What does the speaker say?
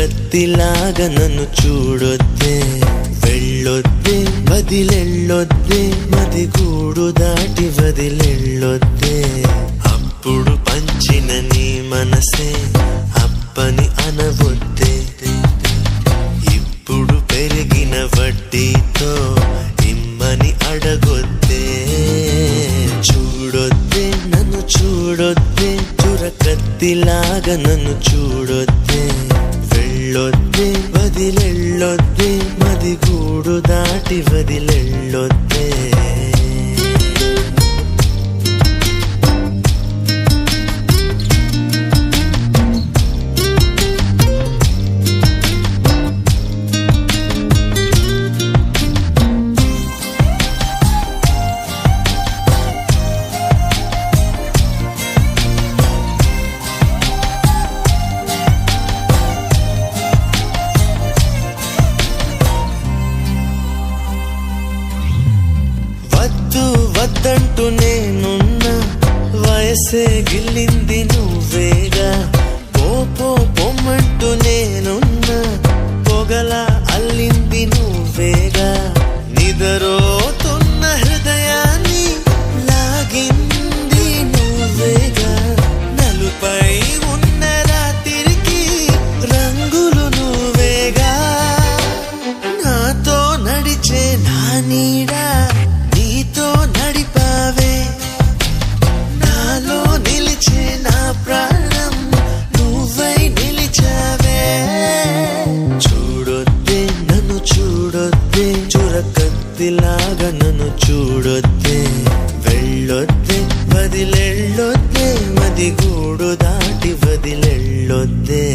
కత్తిలాగా నన్ను చూడొద్దే, వెళ్ళొద్దే వదిలెళ్ళొద్దే, మది గూడు దాటి వదిలెళ్ళొద్దే. అప్పుడు పంచిన నీ మనసే అప్పని అనవొద్దే, ఇప్పుడు పెరిగిన వడ్డీతో ఇమ్మని అడగొద్దే. చూడొద్దే నన్ను చూడొద్దే, చురకత్తిలాగా నన్ను చూడొద్దే, వెళ్ళొద్దే వదిలెళ్ళొద్దే, మది గూడు దాటి వదిలెళ్ళొద్దే. వద్దు వద్దంటూ నేనున్నా, వయసే గిల్లింది నువ్వేగా. పో పొమ్మంటూ నేనున్నా, పొగలా అల్లింది నువ్వేగా. నిదరోతున్న హృదయాన్ని లాగింది నువ్వేగా. నలుపై ఉన్న రాత్రికి రంగులు నువ్వేగా. నాతో నడిచే నా నీడా నీతో నడిపావే, నాలో నిలిచే నా ప్రాణం నువ్వై నిలిచావే. చూడొద్దే నన్ను చూడొద్దే, చురకత్తిలాగా నన్ను చూడొద్దే, వెళ్ళొద్దే వదిలెళ్ళొద్దే, మది గూడు దాటి వదిలెళ్ళొద్దే.